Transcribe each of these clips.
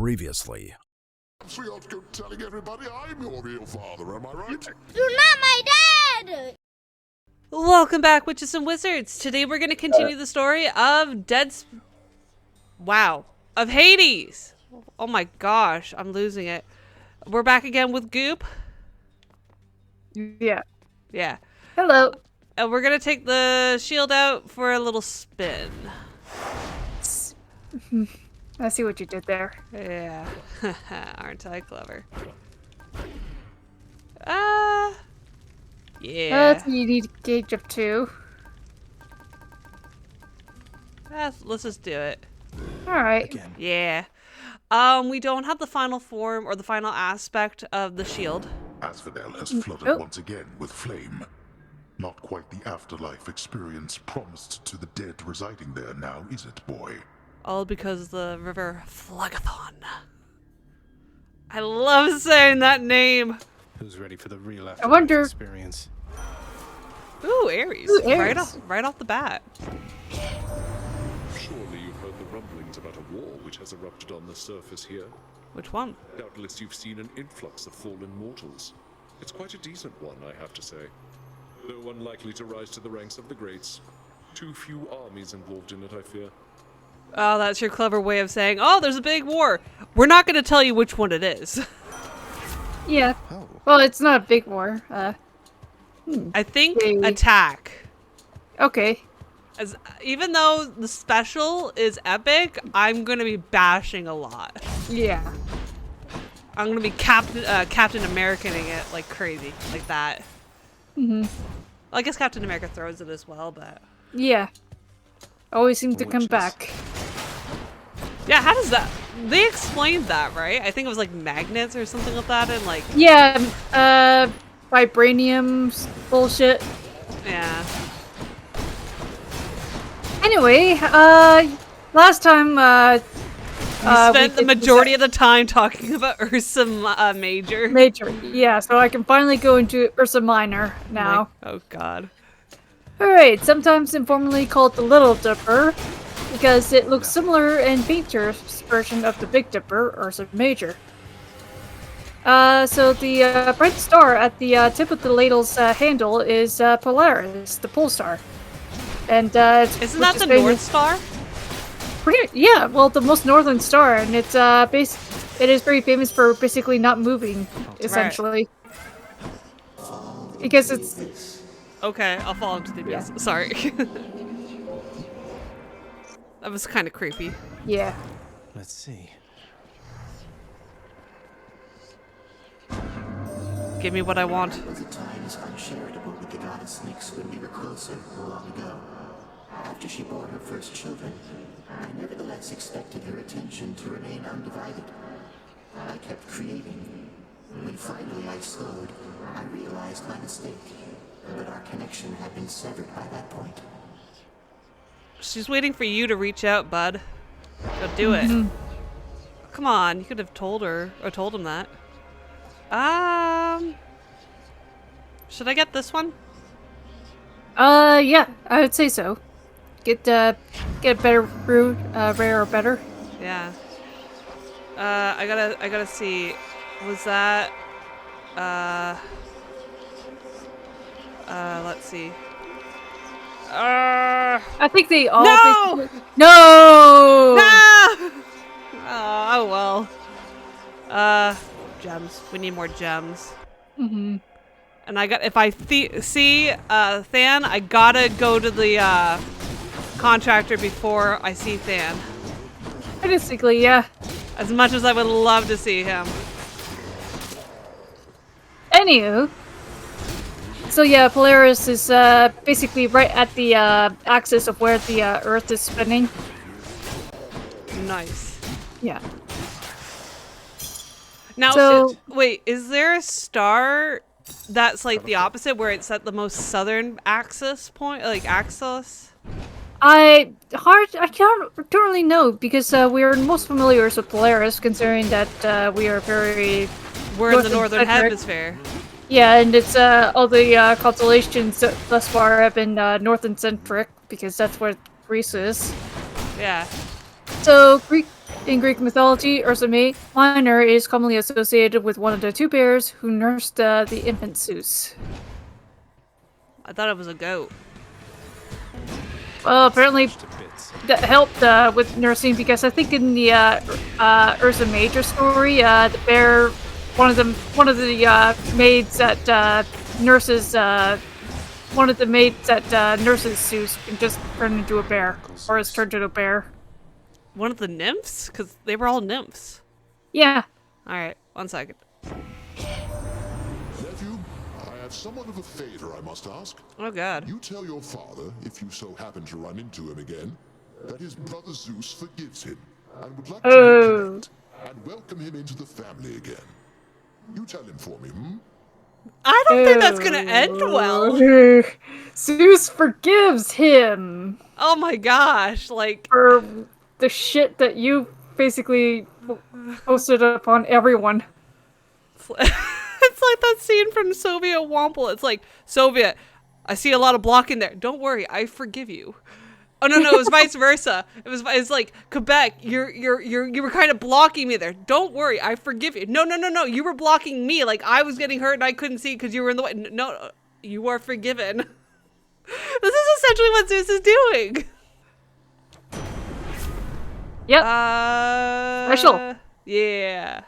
Previously. So you're telling everybody I'm your real father, am I right? You're not my dad! Welcome back, Witches and Wizards. Today we're going to continue the story of of Hades. Oh my gosh, I'm losing it. We're back again with Goop. Yeah. Yeah. Hello. And we're going to take the shield out for a little spin. I see what you did there. Yeah. Aren't I clever? Yeah. You need a gauge of 2. Let's just do it. Alright. Yeah. We don't have the final form or the final aspect of the shield. Asphodel has flooded once again with flame. Not quite the afterlife experience promised to the dead residing there now, is it, boy? All because the river Phlegethon. I love saying that name. Who's ready for the real I wonder. experience? Ooh, Ares. Ooh, Ares. Right off the bat. Surely you've heard the rumblings about a war which has erupted on the surface here. Which one? Doubtless you've seen an influx of fallen mortals. It's quite a decent one, I have to say. Though unlikely to rise to the ranks of the greats. Too few armies involved in it, I fear. Oh, that's your clever way of saying, oh, there's a big war. We're not going to tell you which one it is. Yeah. Oh. Well, it's not a big war. I think attack. Okay. Even though the special is epic, I'm going to be bashing a lot. Yeah. I'm going to be Captain Americaning it like crazy, like that. Mm-hmm. Well, I guess Captain America throws it as well, but... Yeah. Always seem to come Witches. back. Yeah, how does that... They explained that, right? I think it was like magnets or something like that, and like... Yeah, vibranium bullshit. Yeah. Anyway, last time, You spent the majority of the time talking about Ursa Major. Major. Yeah, so I can finally go into Ursa Minor now. Oh god. Alright, sometimes informally called the Little Dipper, because it looks similar in Painter's version of the Big Dipper, Ursa Major. So the bright star at the tip of the ladle's handle is Polaris, the pole star. And Isn't that the North Star? Yeah, well, the most northern star, and it's it is very famous for basically not moving, essentially. Because it's... Okay, I'll fall into the abyss. Sorry. That was kind of creepy. Yeah. Let's see. Give me what I want. There was a time as uncharitable with the goddess Nyx when we were closer long ago. After she bore her first children, I nevertheless expected her attention to remain undivided. I kept creating. When finally I slowed, I realized my mistake. But our connection had been severed by that point. She's waiting for you to reach out, bud. Go do it. Come on, you could have told her, or told him that. Should I get this one? Yeah, I would say so. Get a better root, rare or better. Yeah. I gotta see. Was that, let's see. I think they all... No! No! No! Oh well. Gems. We need more gems. Mm-hmm. And if I see Than, I gotta go to the contractor before I see Than. Basically, yeah. As much as I would love to see him. Anywho. So yeah, Polaris is basically right at the axis of where the Earth is spinning. Nice. Yeah. Now, So- wait, is there a star that's like the opposite, where it's at the most southern axis point, like axis? I don't really know, because we are most familiar with Polaris, considering that we are very... We're in the northern northern-centric. hemisphere. Yeah, and it's all the constellations thus far have been northern-centric, because that's where Greece is. Yeah. So In Greek mythology, Ursa Minor is commonly associated with one of the two bears who nursed the infant Zeus. I thought it was a goat. Well, apparently To bits. that helped with nursing because I think in the Ursa Major story, the bear, one of the maids that nurses nurses Zeus can just turn into a bear, or is turned into a bear. One of the nymphs? Because they were all nymphs. Yeah. Alright, 1 second. Nephew, I have somewhat of a favor I must ask. Oh god. You tell your father, if you so happen to run into him again, that his brother Zeus forgives him and would like to reconnect and welcome him into the family again. You tell him for me, hmm? I don't think that's gonna end well. Zeus forgives him Oh my gosh, like... for the shit that you basically posted upon everyone. It's like that scene from Soviet Womple. It's like, Soviet, I see a lot of blocking there. Don't worry, I forgive you. Oh no, it was vice versa. It's like, Quebec, you were kind of blocking me there. Don't worry, I forgive you. No, you were blocking me. Like I was getting hurt and I couldn't see because you were in the way. No, you are forgiven. This is essentially what Zeus is doing. Yep. Special. Yeah.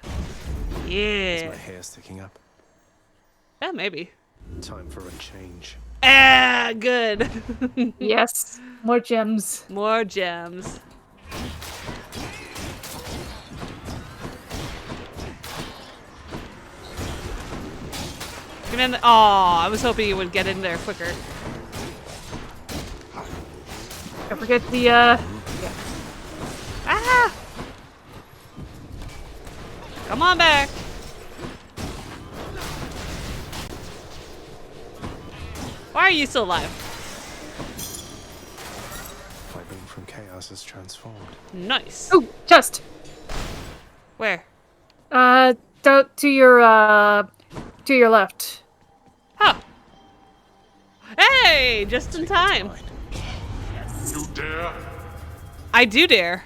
Is my Yeah. hair sticking up? Yeah, maybe. Time for a change. Ah, good. Yes. More gems. More gems. Get in. Oh, I was hoping you would get in there quicker. Don't forget the Ah! Come on back. Why are you still alive? My being from chaos has transformed. Nice. oh, chest. Where? To your left. Oh. Hey, just in time. You dare? I do dare.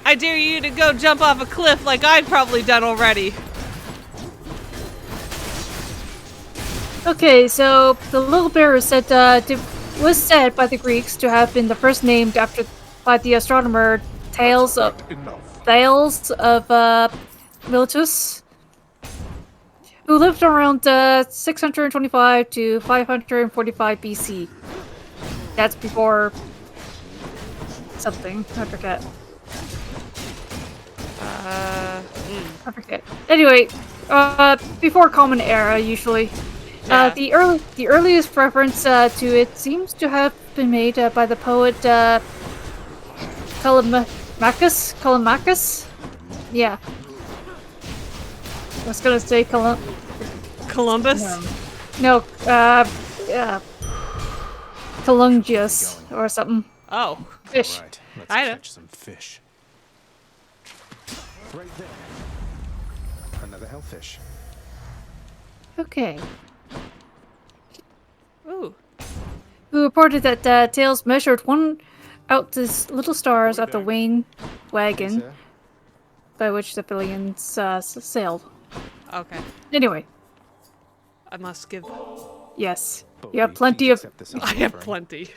I dare you to go jump off a cliff like I'd probably done already. Okay, so the little bear was said by the Greeks to have been the first named by the astronomer Thales of Enough. Miletus, who lived around 625 to 545 BC. That's before something. I forget. I forget. Anyway, before Common Era, usually. Yeah. The earliest reference to it seems to have been made by the poet Callimachus. Yeah. I was gonna say Columbus? No, Colungius or something. Oh. Fish. Right, let's I know. catch some fish. Right there. Another hellfish. Okay. Ooh. Who reported that Tails measured one out the little stars of the Wayne wagon Sir, by which the Billions sailed. Okay. Anyway, I must give. yes. but You have please plenty of... accept this I have offering. plenty.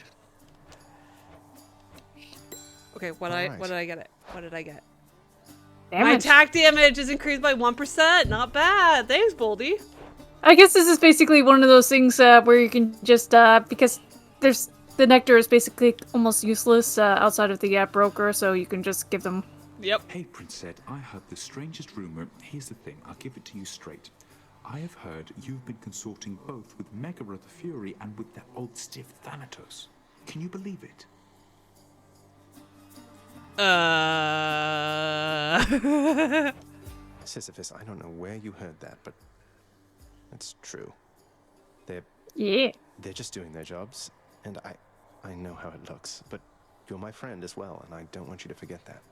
Okay, what did Alright. I get? What did I get? My damage. attack damage is increased by 1%. Not bad. Thanks, Boldy. I guess this is basically one of those things where you can just, because the nectar is basically almost useless outside of the broker, so you can just give them... Yep. Hey, Princette, I heard the strangest rumor. Here's the thing, I'll give it to you straight. I have heard you've been consorting both with Megara the Fury and with that old stiff Thanatos. Can you believe it? Sisyphus, I don't know where you heard that, but it's true. Yeah. They're just doing their jobs, and I know how it looks, but you're my friend as well, and I don't want you to forget that.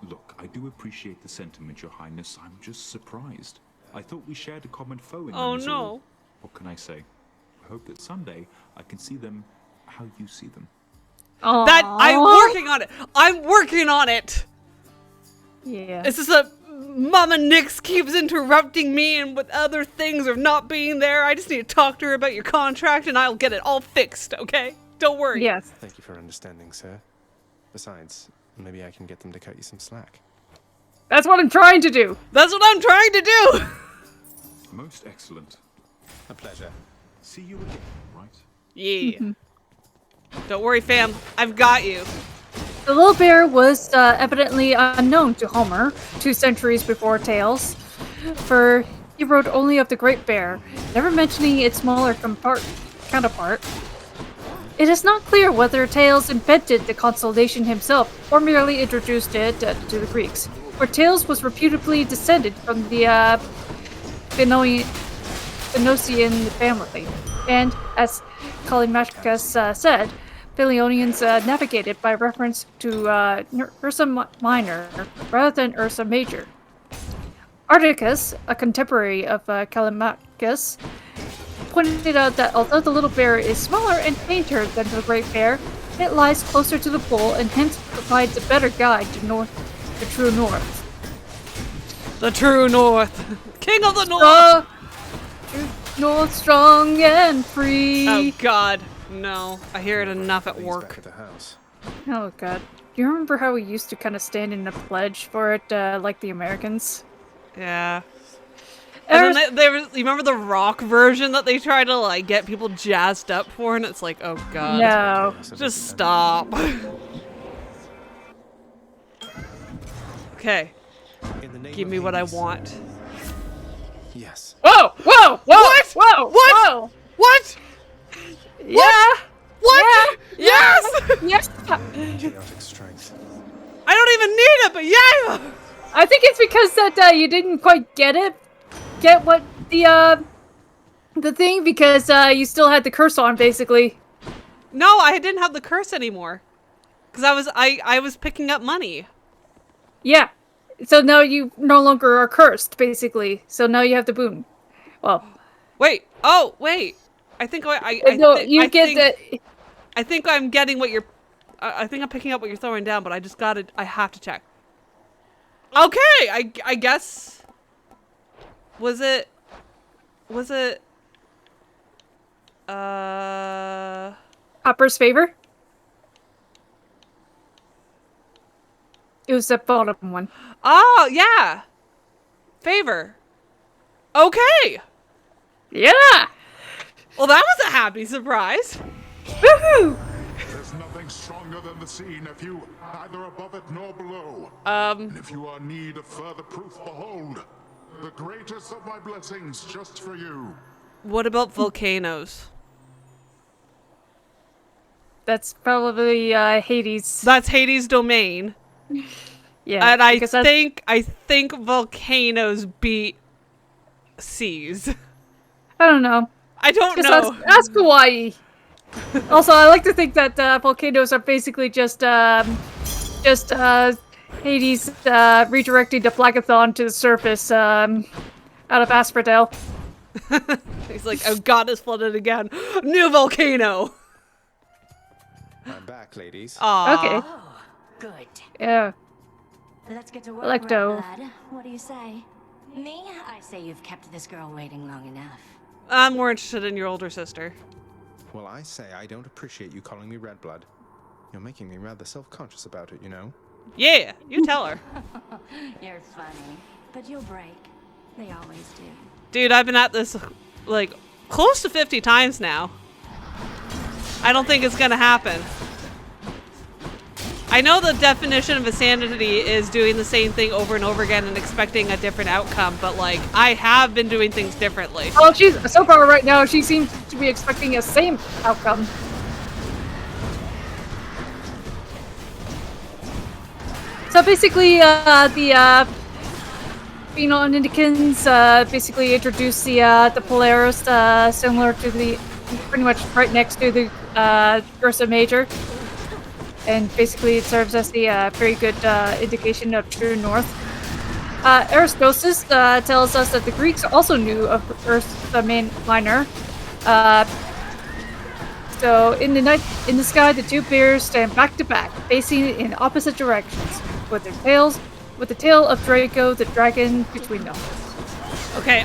Look, I do appreciate the sentiment, Your Highness. I'm just surprised. I thought we shared a common foe in them. Oh is no. all. What can I say? I hope that someday I can see them how you see them. That I'm Aw. working on it. I'm working on it. Yeah. It's just that Mama Nyx keeps interrupting me and with other things of not being there. I just need to talk to her about your contract and I'll get it all fixed, okay? Don't worry. Yes. Thank you for understanding, sir. Besides, maybe I can get them to cut you some slack. That's what I'm trying to do. That's what I'm trying to do. Most excellent. A pleasure. See you again, right? Yeah. Don't worry, fam. I've got you. The little bear was evidently unknown to Homer 2 centuries before Tales, for he wrote only of the Great Bear, never mentioning its smaller counterpart. It is not clear whether Tales invented the constellation himself or merely introduced it to the Greeks, where Tales was reputably descended from the Phoenician family, and as Callimachus said, Philionians navigated by reference to Ursa Minor rather than Ursa Major. Ardicus, a contemporary of Callimachus, pointed out that although the little bear is smaller and fainter than the great bear, it lies closer to the pole and hence provides a better guide to the true north. The true north. King of the north. True north, strong and free. Oh god. No. I hear it enough at These work. back at the house. Oh god. Do you remember how we used to kind of stand in a pledge for it, like the Americans? Yeah. And then you remember the rock version that they try to like get people jazzed up for, and it's like, oh god. No. Just stop. Okay. In the name Give of me what I Hades. want. Yes. Whoa! Whoa! Whoa! What? Whoa! What? Whoa! What? Yeah! What? Yes! Yes! Chaotic strength. I don't even need it, but yeah! I think it's because that you didn't quite get what the thing, because you still had the curse on, basically. No, I didn't have the curse anymore. Cause I was picking up money. Yeah. So now you no longer are cursed, basically. So now you have the boon. Well, Wait. Oh, wait. I think I no, thi- you I get think, the. I think I'm getting what you're. I think I'm picking up what you're throwing down, but I just got to. I have to check. Okay, I guess. Was it? Hopper's favor? It was the bottom one. Oh yeah. Favor. Okay. Yeah! Well, that was a happy surprise. Woohoo! There's nothing stronger than the sea, nephew, neither above it nor below. And if you are in need of further proof, behold, the greatest of my blessings just for you. What about volcanoes? That's probably Hades. That's Hades' domain. Yeah. And I because that's- think volcanoes beat seas. I don't know. I don't Just know. ask Hawaii. Also, I like to think that volcanoes are basically just Hades redirecting the Plagathon to the surface out of Asphodel. He's like, oh god, it's flooded again. New volcano. I'm back, ladies. Aw. Okay. Oh, good. Yeah. Let's get to work, Electo. Red Blood. What do you say? Me? I say you've kept this girl waiting long enough. I'm more interested in your older sister. Well, I say I don't appreciate you calling me Red Blood. You're making me rather self-conscious about it, you know? Yeah, you tell her. You're funny, but you'll break. They always do. Dude, I've been at this like close to 50 times now. I don't think it's gonna happen. I know the definition of insanity is doing the same thing over and over again and expecting a different outcome, but like, I have been doing things differently. Oh, she's so far right now. She seems to be expecting the same outcome. So basically, the Phoenicians basically introduced the Polaris, similar to the, pretty much right next to the Ursa Major. And basically it serves as the very good indication of true north. Aristosis tells us that the Greeks also knew of Ursa Minor, So in the sky, the two bears stand back to back, facing in opposite directions, with the tail of Draco, the dragon, between them. Okay,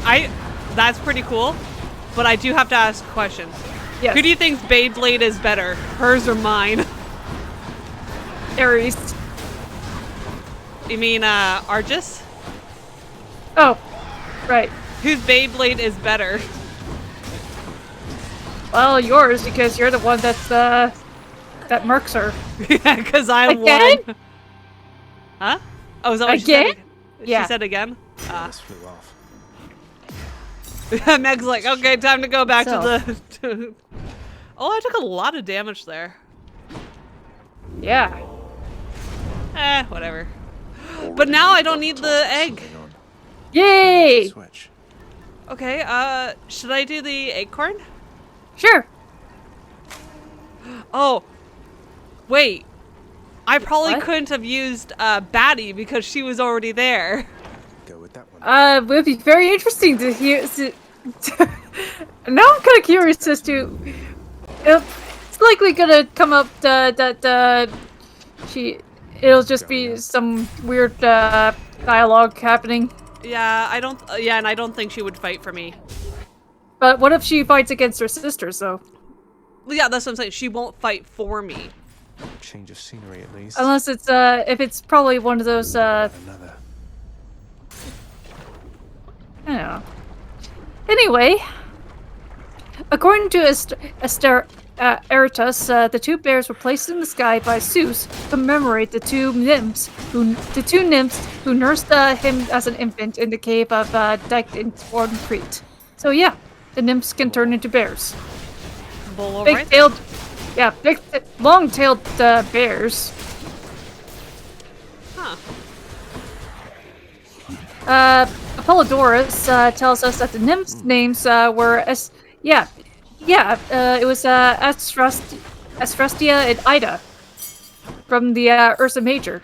that's pretty cool, but I do have to ask a question. Yes. Who do you think's Beyblade is better, hers or mine? Ares. You mean Argus? Oh, right. Whose Beyblade is better? Well, yours, because you're the one that's that murks her. Yeah, because I Again? won. Huh? Oh, is that what Again? she said? Yeah. She said again? This flew off. Meg's like, okay, time to go back So. to the... Oh, I took a lot of damage there. Yeah. Whatever. But now I don't need the egg. Yay! Switch. Okay, should I do the acorn? Sure. Oh, wait. I probably What? couldn't have used Batty because she was already there. Go with that one. It would be very interesting to hear. Now I'm kind of curious as to. It's likely gonna come up that it'll just be some weird dialogue happening. Yeah, and I don't think she would fight for me. But what if she fights against her sisters, though? Yeah, that's what I'm saying. She won't fight for me. Change of scenery at least. Unless it's if it's probably one of those Another. I don't know. Anyway, according to Eratus, the two bears were placed in the sky by Zeus to commemorate the two nymphs who nursed him as an infant in the cave of Dictyn's on Crete. So yeah, the nymphs can turn into bears. Bull right Big-tailed, yeah, long-tailed bears. Huh. Apollodorus tells us that the nymphs' names were it was Asphrastia and Ida from the Ursa Major.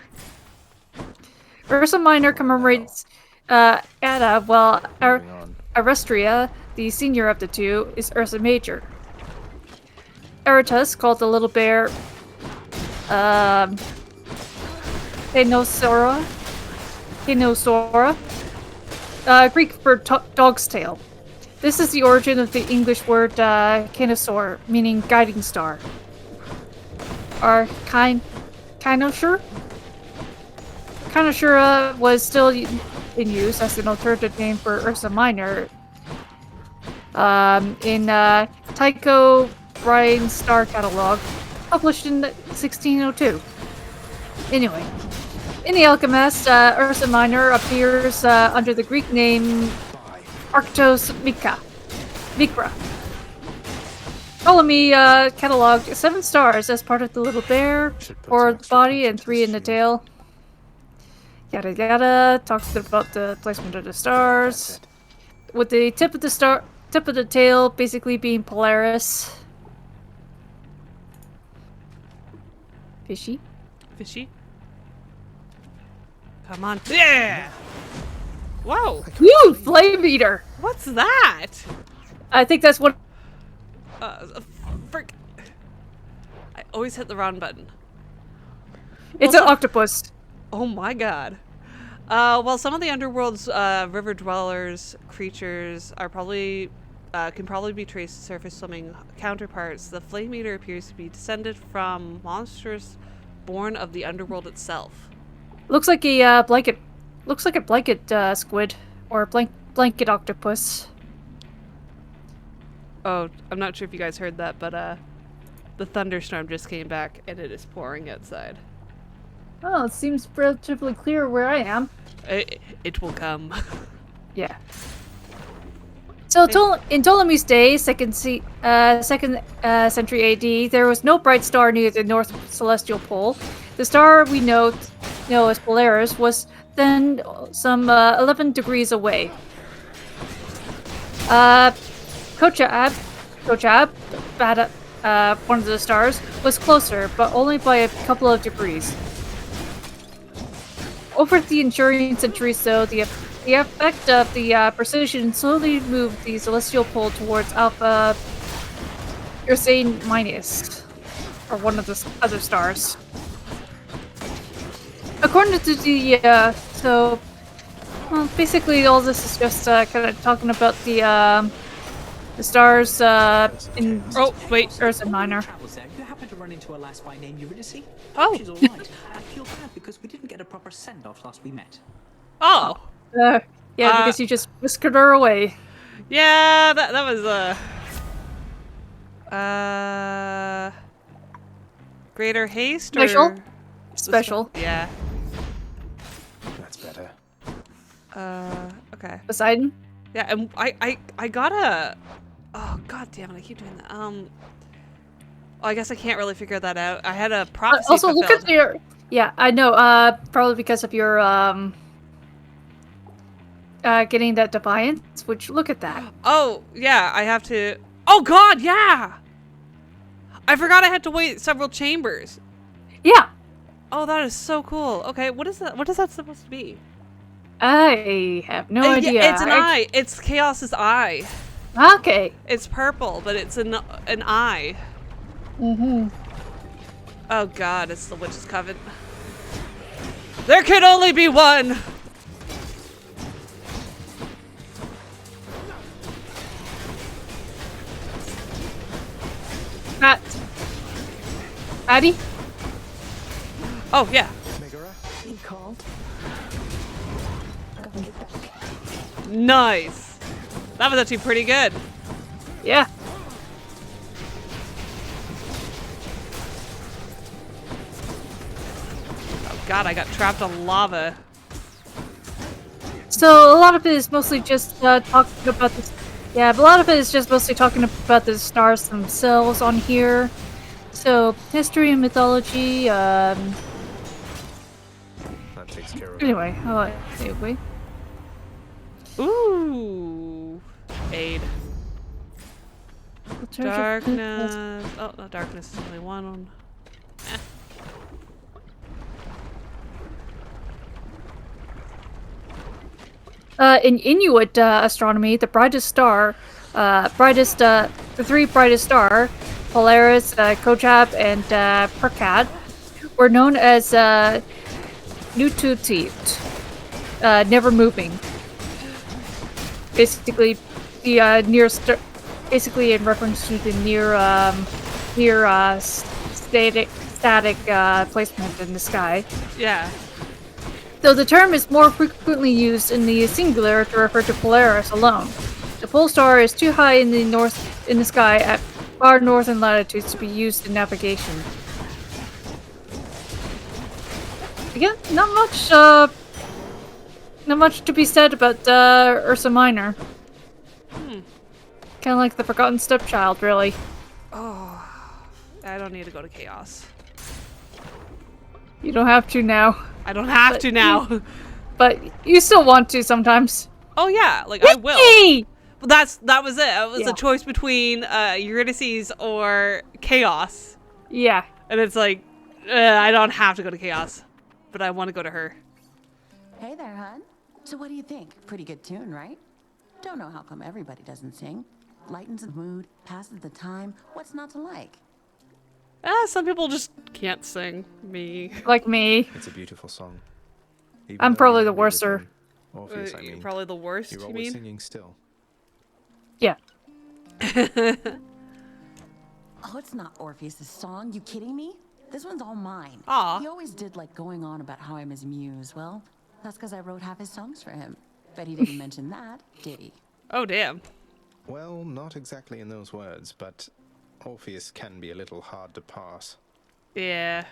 Ursa Minor commemorates Ada, while Moving on. Arestria, the senior of the two, is Ursa Major. Eratus called the little bear Henosora, Greek for dog's tail. This is the origin of the English word Kinosaur, meaning guiding star. Or Kinosura was still in use as an alternative name for Ursa Minor in Tycho Brahe's Star Catalog, published in 1602. Anyway, in the Alchemist, Ursa Minor appears under the Greek name Arctos Micra. Ptolemy cataloged 7 stars as part of the little bear, 4 in the body and 3 in the tail. Yada yada. Talks about the placement of the stars, with the tip of the tail basically being Polaris. Fishy. Fishy. Come on. Yeah! Whoa! Woo! Flame Eater! What's that? I think that's what. Frick. I always hit the wrong button. It's Well, an octopus. Oh my god. Well, some of the Underworld's river dwellers creatures are probably can probably be traced to surface swimming counterparts. The Flame Eater appears to be descended from monsters born of the Underworld itself. Looks like a blanket. Looks like a blanket squid or a blanket octopus. Oh, I'm not sure if you guys heard that, but the thunderstorm just came back and it is pouring outside. Oh, it seems relatively clear where I am. It will come. Yeah. So in Ptolemy's day, second century AD, there was no bright star near the North Celestial Pole. The star we know as Polaris was then some 11 degrees away. Kochab, one of the stars, was closer, but only by a couple of degrees. Over the ensuing centuries, though, the effect of the precision slowly moved the celestial pole towards Alpha you're saying minus, or one of the other stars. According to the so, well, basically all this is just kind of talking about the stars in Ursa Minor. You happened to run into a lass by name Eurydice? Oh. She's all right. I feel bad because we didn't get a proper send-off last we met. Oh. Yeah, because you just whiskered her away. Yeah, that was greater haste Special? or Special. yeah. That's better. Okay. Poseidon? Yeah, and I got a. Oh god damn it! I keep doing that. Oh, I guess I can't really figure that out. I had a prophecy Also, fulfilled. look at your. Yeah, I know. Probably because of your getting that defiance. Which look at that. Oh yeah, I have to. Oh god, yeah. I forgot I had to wait several chambers. Yeah. Oh, that is so cool. Okay, what is that? What is that supposed to be? I have no idea. Yeah, it's an eye. It's Chaos's eye. Okay. It's purple, but it's an eye. Oh god, it's the Witch's Coven. There can only be one! Addy? Oh, yeah. He called. Nice. That was actually pretty good. Yeah. Oh god, I got trapped on lava. So a lot of it is mostly just talking about this. Yeah, but a lot of it is just mostly talking about the stars themselves on here. So history and mythology. That takes care of it. Anyway, anyway. Ooh. Aid. Darkness. Oh, no, darkness is only one. In Inuit astronomy, the brightest star, the three brightest star, Polaris, Kojab, and Perkat, were known as Nututit, never moving. Basically, the basically in reference to the near static placement in the sky. Yeah. Though the term is more frequently used in the singular to refer to Polaris alone. The pole star is too high in the sky at far northern latitudes to be used in navigation. Again, not much to be said about Ursa Minor. Kind of like the forgotten stepchild, really. Oh, I don't need to go to Chaos. You don't have to now. I don't have to now. But you still want to sometimes. Oh yeah, like I will. Yay! Well, that was it. It was a choice between Eurydice or Chaos. Yeah. And it's like, I don't have to go to Chaos, but I want to go to her. Hey there, hon. So what do you think? Pretty good tune, right? Don't know how come everybody doesn't sing. Lightens the mood, passes the time. What's not to like? Some people just can't sing. Me. Like me. It's a beautiful song. Even I'm though probably you the don't worst, read it sir. in Orpheus, I You're mean. probably the worst, You're you always mean? singing still. Yeah. Oh, it's not Orpheus' song. You kidding me? This one's all mine. Aw. He always did like going on about how I'm his muse. Well, that's because I wrote half his songs for him. Bet he didn't mention that, did he? Oh, damn. Well, not exactly in those words, but Orpheus can be a little hard to pass. Yeah.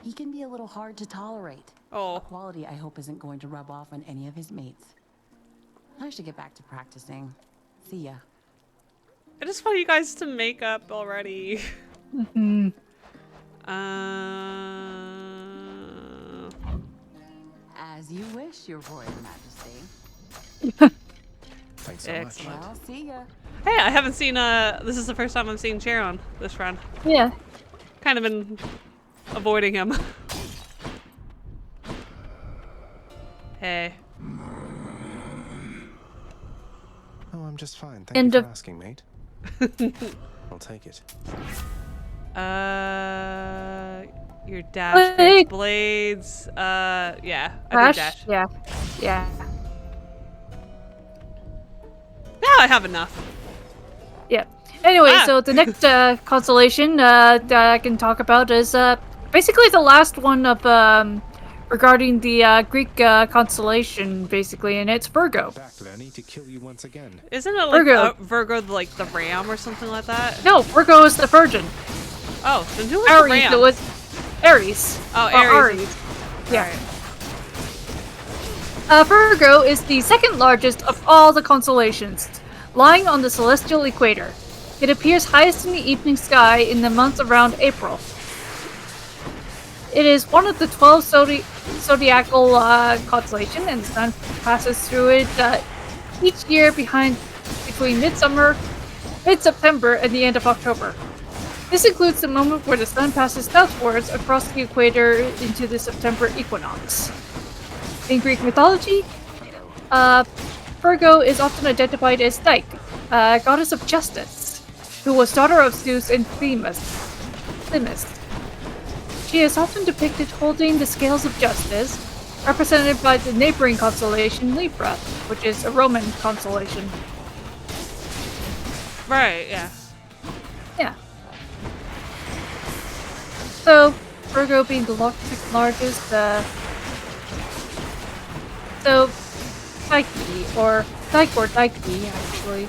He can be a little hard to tolerate. Oh. A quality I hope isn't going to rub off on any of his mates. I should get back to practicing. See ya. I just want you guys to make up already. As you wish, your Royal Majesty. Thanks so Excellent. Well, see ya. Hey, I haven't seen, this is the first time I've seen Charon this run. Yeah. Kind of been avoiding him. Hey. Oh, I'm just fine. Thank End you of- for asking, mate. I'll take it. Your dash Wait. makes blades. Yeah. I Dash? did dash. Yeah. Yeah. Now I have enough. Yeah. Anyway, Ah. so the next constellation that I can talk about is basically the last one of regarding the Greek constellation, basically, and it's Virgo. Back, Lenny, to kill you once again. Isn't it like Virgo. Virgo like the ram or something like that? No, Virgo is the Virgin. Oh, then who was Aries, the ram? it was Aries. Oh, Or Aries. Yeah. Virgo is the second largest of all the constellations, lying on the celestial equator. It appears highest in the evening sky in the months around April. It is one of the 12 zodiacal constellations, and the sun passes through it each year between mid-September and the end of October. This includes the moment where the sun passes southwards across the equator into the September equinox. In Greek mythology, Virgo is often identified as Dike, goddess of justice, who was daughter of Zeus and Themis. She is often depicted holding the scales of justice, represented by the neighboring constellation Libra, which is a Roman constellation. Right, yeah. Yeah. So, Virgo being the second largest, so Psyche, or Psyche, actually.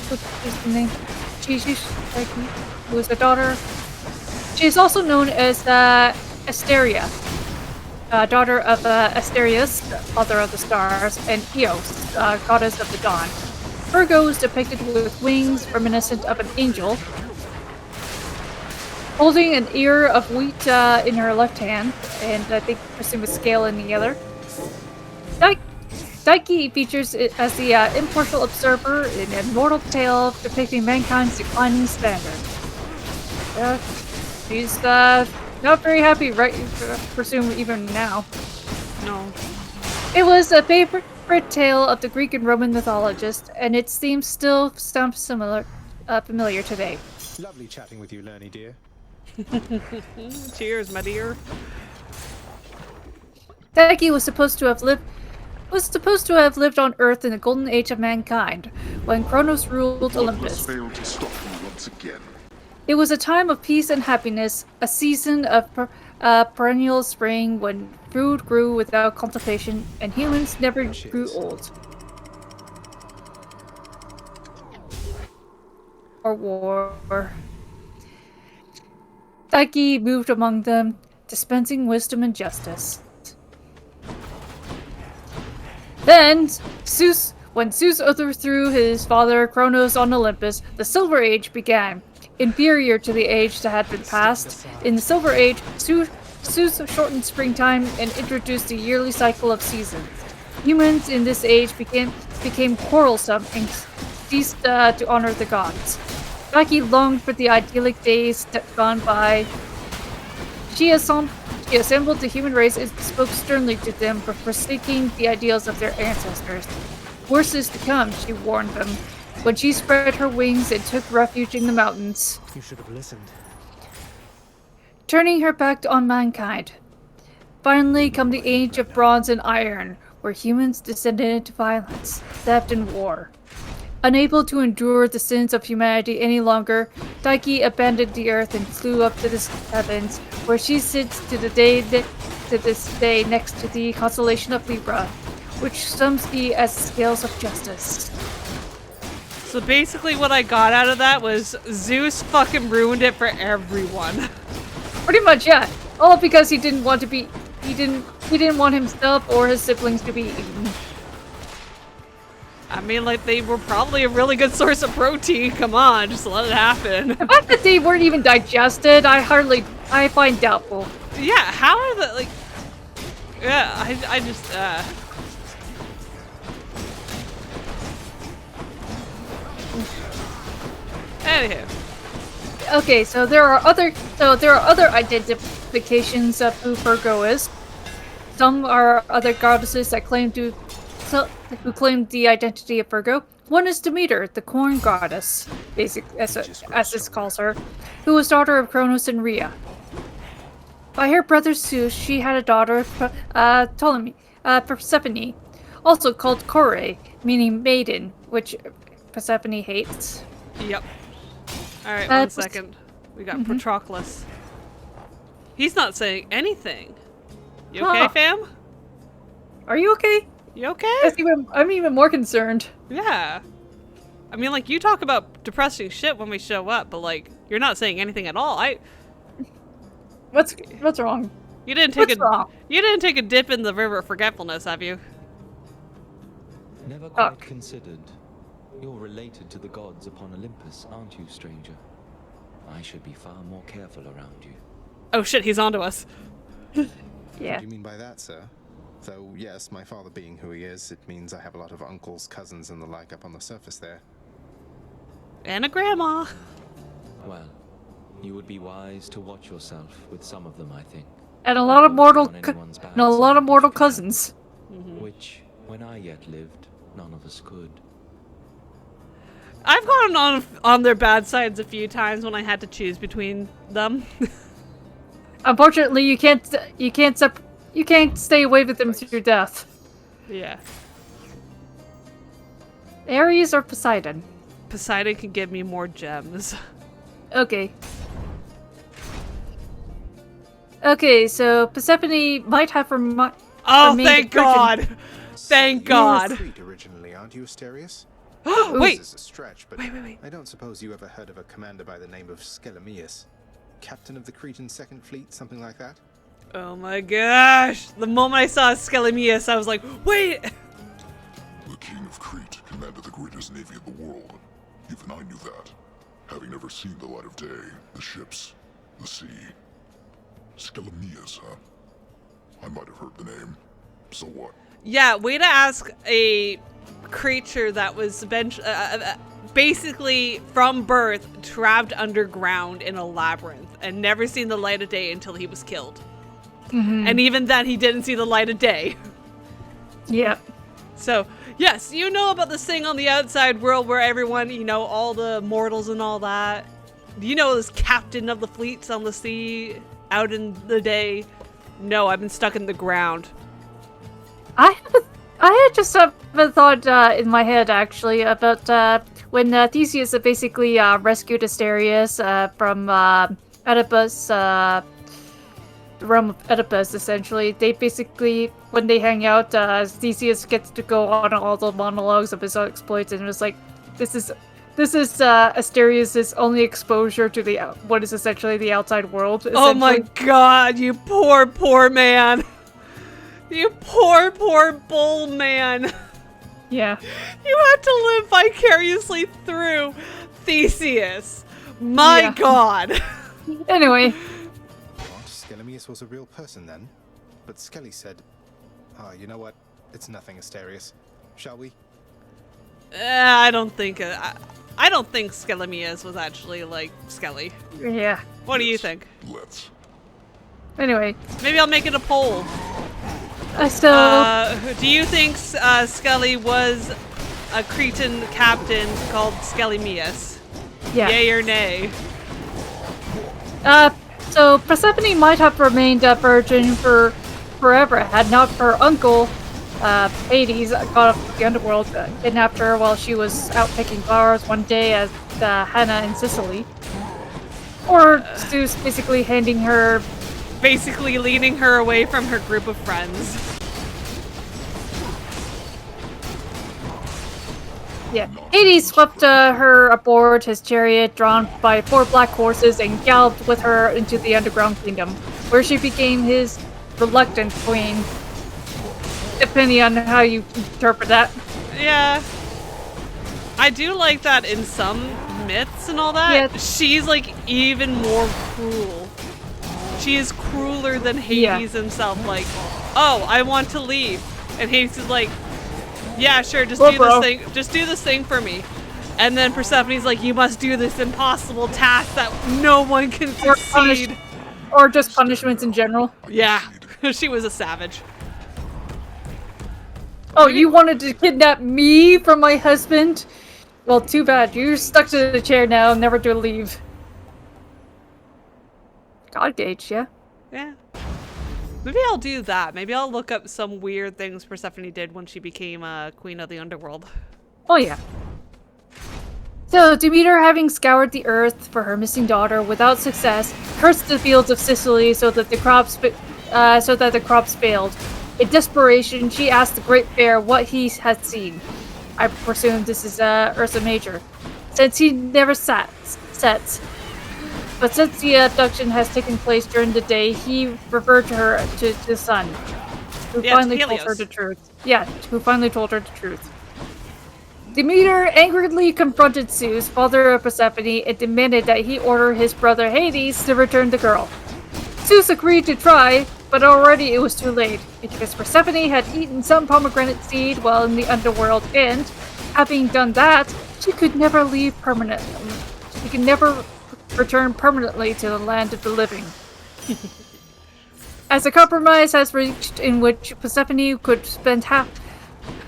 What's his name? Psyche, who is the daughter. She is also known as Asteria, daughter of Asterius, father of the stars, and Eos, goddess of the dawn. Virgo is depicted with wings reminiscent of an angel, holding an ear of wheat in her left hand, and I think presume a scale in the other. Psyche features it as the impartial observer in an immortal tale depicting mankind's declining standard. She's not very happy, right? Presume even now. No. It was a favorite tale of the Greek and Roman mythologists, and its themes still sound familiar today. Lovely chatting with you, Lenny, dear. Cheers, my dear. Psyche was supposed to have lived on Earth in the golden age of mankind, when Kronos ruled Olympus. Failed to stop you once again. It was a time of peace and happiness, a season of perennial spring when food grew without consultation and humans never grew old. Or war. Psyche moved among them, dispensing wisdom and justice. Then, when Zeus overthrew his father Kronos on Olympus, the Silver Age began. Inferior to the age that had been passed, in the Silver Age, Zeus shortened springtime and introduced a yearly cycle of seasons. Humans in this age became quarrelsome and ceased to honor the gods. Psyche longed for the idyllic days that gone by. She assembled the human race and spoke sternly to them for forsaking the ideals of their ancestors. Worse is to come, she warned them, when she spread her wings and took refuge in the mountains. You should have listened. Turning her back on mankind. Finally come the age of bronze and iron, where humans descended into violence, theft, and war. Unable to endure the sins of humanity any longer, Psyche abandoned the earth and flew up to the heavens, where she sits to this day next to the constellation of Libra, which some see as scales of justice. So basically what I got out of that was Zeus fucking ruined it for everyone. Pretty much, yeah. All because he didn't want himself or his siblings to be eaten. I mean, like, they were probably a really good source of protein. Come on, just let it happen. The fact that they weren't even digested, I find doubtful. Yeah, how are the, like... Yeah, I just, Anywho. Okay, so there are other identifications of who Virgo is. Some are other goddesses that claim the identity of Virgo. One is Demeter, the corn goddess, as this calls her, who was daughter of Kronos and Rhea. By her brother Zeus, she had a daughter, Persephone, also called Kore, meaning maiden, which Persephone hates. Yep. Alright, 1 second. We got Patroclus. He's not saying anything. You okay, fam? Are you okay? You okay? I'm even more concerned. Yeah. I mean, like, you talk about depressing shit when we show up, but, like, you're not saying anything at all. What's wrong? You didn't take a dip in the river of forgetfulness, have you? Never quite considered. You're related to the gods upon Olympus, aren't you, stranger? I should be far more careful around you. Oh shit, he's onto us. Yeah. What do you mean by that, sir? Though, yes, my father being who he is, it means I have a lot of uncles, cousins, and the like up on the surface there. And a grandma. Well, you would be wise to watch yourself with some of them, I think. And a lot of mortal cousins. Which, when I yet lived, none of us could. I've gone on their bad sides a few times when I had to choose between them. Unfortunately, you can't stay away with them through death. Yeah. Ares or Poseidon? Poseidon can give me more gems. Okay. Okay, so Persephone might have Oh, thank God! Thank God! You're Crete originally, aren't you, Asterius? Wait! This is a stretch, but wait. I don't suppose you ever heard of a commander by the name of Skelemius, captain of the Cretan Second Fleet, something like that? Oh my gosh! The moment I saw Skelemius, I was like, wait! The king of Crete commanded the greatest navy in the world. Even I knew that, having never seen the light of day, the ships, the sea. Skelemius, huh? I might have heard the name. So what? Yeah, way to ask a creature that was basically from birth trapped underground in a labyrinth and never seen the light of day until he was killed. And even then, he didn't see the light of day. Yeah. So, yes, you know about this thing on the outside world where everyone, you know, all the mortals and all that. Do you know this captain of the fleets on the sea out in the day? No, I've been stuck in the ground. I had just a thought in my head, actually, about when Theseus basically rescued Asterius from Oedipus, the realm of Oedipus, essentially. They basically, when they hang out, Theseus gets to go on all the monologues of his exploits, and it was like, this is Asterius' only exposure to what is essentially the outside world. Oh my God, you poor man. You poor bull man. Yeah. You had to live vicariously through Theseus. My God. Anyway. What? Skelemius was a real person then? But Skelly said, you know what? It's nothing, Asterius. Shall we? I don't think Skelemius was actually like Skelly. Yeah. What do you think? Let's. Anyway. Maybe I'll make it a poll. Do you think Skelly was a Cretan captain called Skelemius? Yeah. Yay or nay? So Persephone might have remained a virgin for forever had not her uncle, Hades, got up the Underworld, kidnapped her while she was out picking flowers one day at Hannah in Sicily. Or Zeus basically basically leading her away from her group of friends. Yeah. Hades swept her aboard his chariot drawn by 4 black horses and galloped with her into the underground kingdom, where she became his reluctant queen. Depending on how you interpret that. Yeah. I do like that in some myths and all that. Yeah. She's like even more cruel. She is crueler than Hades himself. Like, oh, I want to leave. And Hades is like, yeah, sure, just do this thing. Just do this thing for me. And then Persephone's like, you must do this impossible task that no one can succeed. Or just punishments in general. Yeah, she was a savage. Oh, you wanted to kidnap me from my husband? Well, too bad. You're stuck to the chair now, never to leave. God gauge, yeah. Yeah. Maybe I'll do that. Maybe I'll look up some weird things Persephone did when she became queen of the underworld. Oh, yeah. So, Demeter, having scoured the earth for her missing daughter without success, cursed the fields of Sicily so that the crops failed. In desperation, she asked the Great Bear what he had seen. I presume this is Ursa Major, since he never sets. But since the abduction has taken place during the day, he referred to her to the sun, who finally told her the truth. Yeah, who finally told her the truth. Demeter angrily confronted Zeus, father of Persephone, and demanded that he order his brother Hades to return the girl. Zeus agreed to try, but already it was too late, because Persephone had eaten some pomegranate seed while in the underworld, and, having done that, she could never leave permanently. She could never return permanently to the land of the living. As a compromise has reached in which Persephone could spend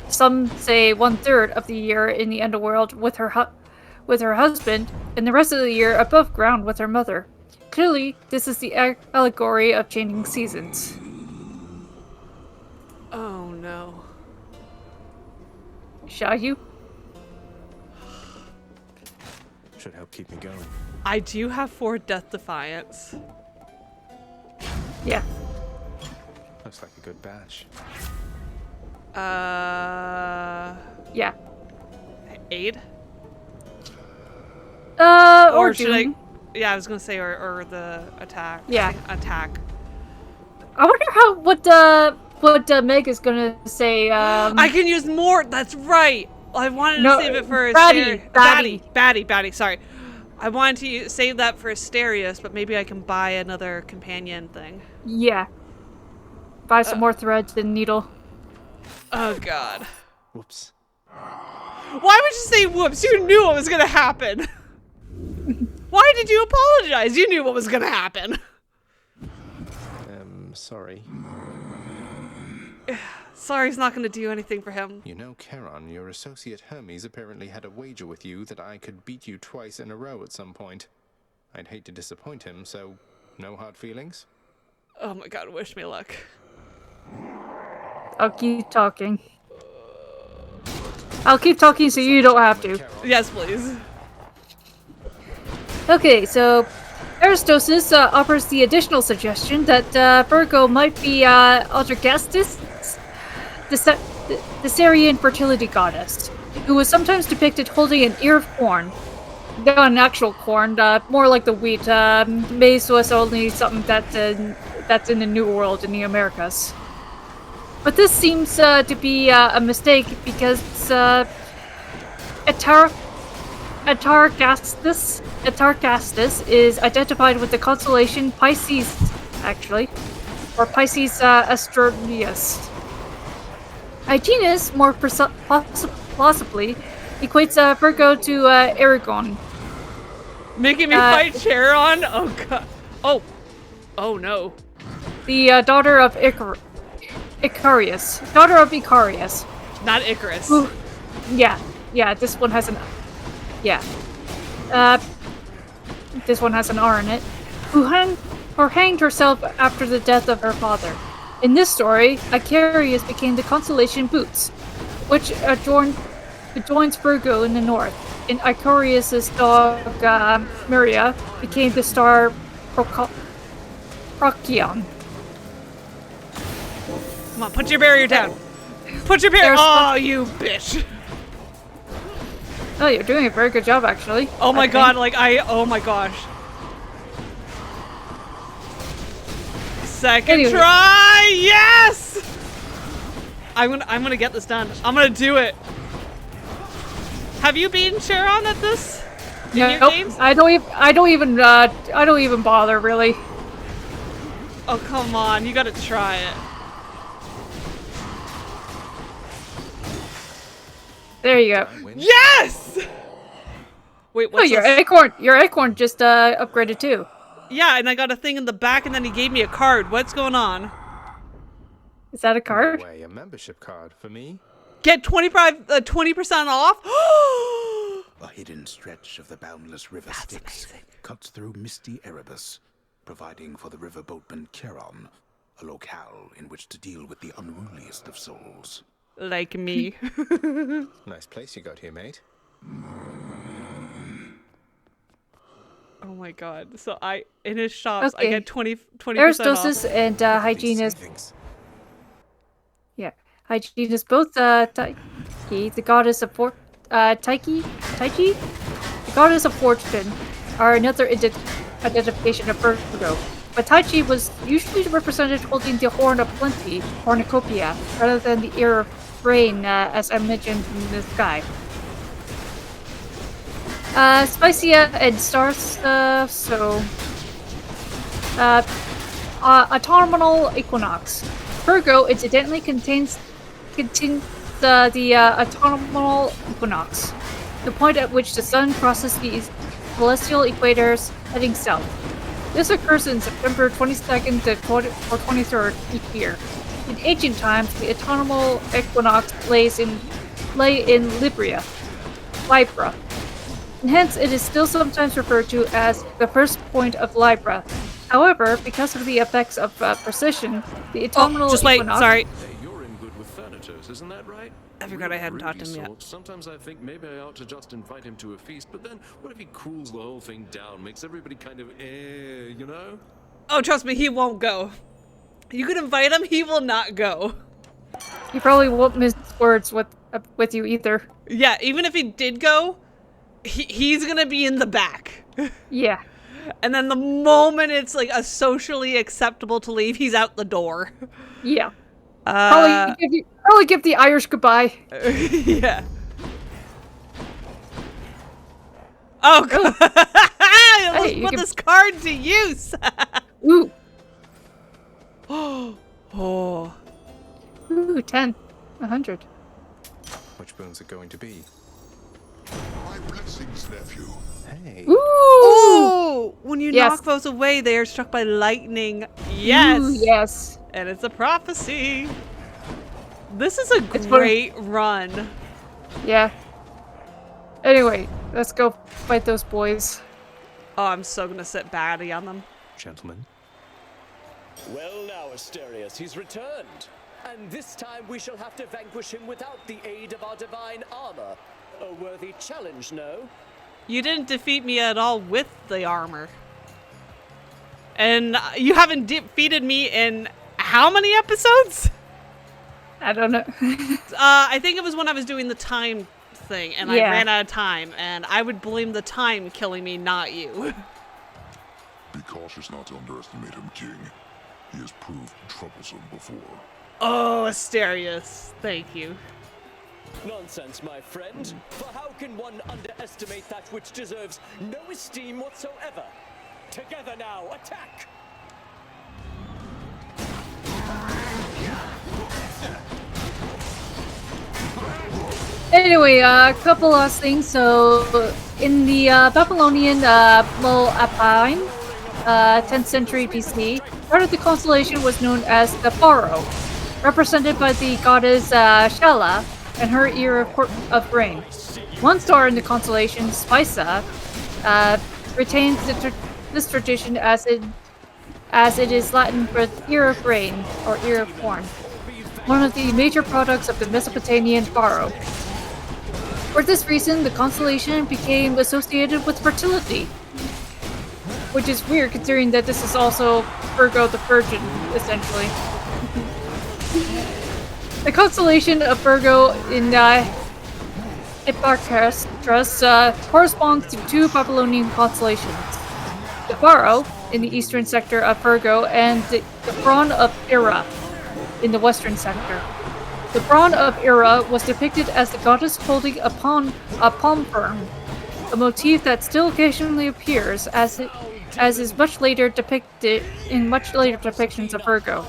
some say 1/3 of the year in the underworld with her husband, and the rest of the year above ground with her mother. Clearly, this is the allegory of changing seasons. Oh no. Shall you? Should help keep me going. I do have 4 Death Defiance. Yeah. Looks like a good batch. Yeah. Aid? Or should Doom. Yeah, I was gonna say, or the attack. Yeah. Attack. I wonder what Meg is gonna say. I can use more. That's right. I wanted to save it for Batty. Sorry, I wanted to save that for Asterius, but maybe I can buy another companion thing. Yeah. Buy some more threads and needle. Oh God. Whoops. Why would you say whoops? You knew what was gonna happen. Why did you apologize? You knew what was gonna happen. Sorry. Sorry's not gonna do anything for him. You know, Charon, your associate Hermes apparently had a wager with you that I could beat you twice in a row at some point. I'd hate to disappoint him, so no hard feelings? Oh my God, wish me luck. I'll keep talking. I'll keep talking so you don't have to. Yes, please. Okay, so Aristosis offers the additional suggestion that Virgo might be Algergastus, the Syrian fertility goddess, who was sometimes depicted holding an ear of corn. Not an actual corn, more like the wheat. Maize was only something that's in the New World in the Americas. But this seems to be a mistake because Atargastus is identified with the constellation Pisces, actually, or Pisces Astronius. Hyginus, more plausibly, equates Virgo to Aragon. Making me fight Charon? Oh God. Oh no. The daughter of Icarius. Daughter of Icarius. Not Icarus. Ooh. Yeah, this one has an... Yeah. This one has an R in it. Who hanged herself after the death of her father. In this story, Icarius became the constellation Boots, which adjoins Virgo in the north. And Icarius' dog, Miria, became the star Procyon. Come on, put your barrier down. Put your barrier. Oh, you bitch. Oh, you're doing a very good job, actually. Oh my God, oh my gosh. Second try, yes! I'm gonna get this done. I'm gonna do it. Have you beaten Charon at this? In your games? I don't even bother, really. Oh, come on, you gotta try it. There you go. Yes! Wait, what's your acorn just upgraded too. Yeah, and I got a thing in the back, and then he gave me a card. What's going on? Is that a card? No way, a membership card for me? Get 20% off? A hidden stretch of the boundless river Styx cuts through misty Erebus, providing for the river boatman Charon a locale in which to deal with the unruliest of souls. Like me. Nice place you got here, mate. Oh my god. So in his shops, I Okay. get 20% Aristosis off. and Hyginus. Yeah, Hyginus, both Taiki, the goddess of Taiki, the goddess of fortune, are another identification of Virgo. But Taiki was usually represented holding the horn of plenty, cornucopia, rather than the ear of rain, as I mentioned in the sky. Spicia and stars, autumnal equinox. Virgo incidentally contains the autumnal equinox, the point at which the sun crosses the celestial equators heading south. This occurs in September 22nd to 23rd each year. In ancient times, the autumnal equinox lay in Libra, and hence it is still sometimes referred to as the first point of Libra. However, because of the effects of precision, the autumnal just wait, equinox... sorry. Hey, you're in good with Thanatos, isn't that right? I forgot I hadn't talked to him yet. Sort. Sometimes I think maybe I ought to just invite him to a feast, but then what if he cools the whole thing down, makes everybody kind of you know? Oh, trust me, he won't go. You could invite him, he will not go. He probably won't miss words with you either. Yeah, even if he did go, he's gonna be in the back. Yeah. And then the moment it's like a socially acceptable to leave, he's out the door. Yeah. Probably give the Irish goodbye. Yeah. Oh, God. Let's put this card to use. Ooh. Oh. Ooh, 10. 100. Which boons are going to be? My blessings, nephew. Hey. Ooh! When you Yes. knock foes away, they are struck by lightning. Yes. Ooh, yes. And it's a prophecy. This is a great run. Yeah. Anyway, let's go fight those boys. Oh, I'm so gonna sit batty on them. Gentlemen. Well now, Asterius, he's returned. And this time we shall have to vanquish him without the aid of our divine armor. A worthy challenge, no? You didn't defeat me at all with the armor. And you haven't defeated me in how many episodes? I don't know. I think it was when I was doing the time thing, and Yeah. I ran out of time, and I would blame the time killing me, not you. Be cautious not to underestimate him, King. He has proved troublesome before. Oh, Asterius. Thank you. Nonsense, my friend. For how can one underestimate that which deserves no esteem whatsoever? Together now, attack! Anyway, a couple last things. So, in the Babylonian Apine, 10th century BC, part of the constellation was known as the Pharaoh, represented by the goddess Shala and her ear of rain. One star in the constellation, Spica, retains this tradition as it is Latin for ear of rain or ear of corn, one of the major products of the Mesopotamian Pharaoh. For this reason, the constellation became associated with fertility, which is weird considering that this is also Virgo the Virgin, essentially. The constellation of Virgo in Hipparchus corresponds to two Babylonian constellations: the Pharaoh in the eastern sector of Virgo and the Prawn of Ira in the western sector. The Prawn of Ira was depicted as the goddess holding a palm fern, a motif that still occasionally appears as is much later depicted in much later depictions of Virgo.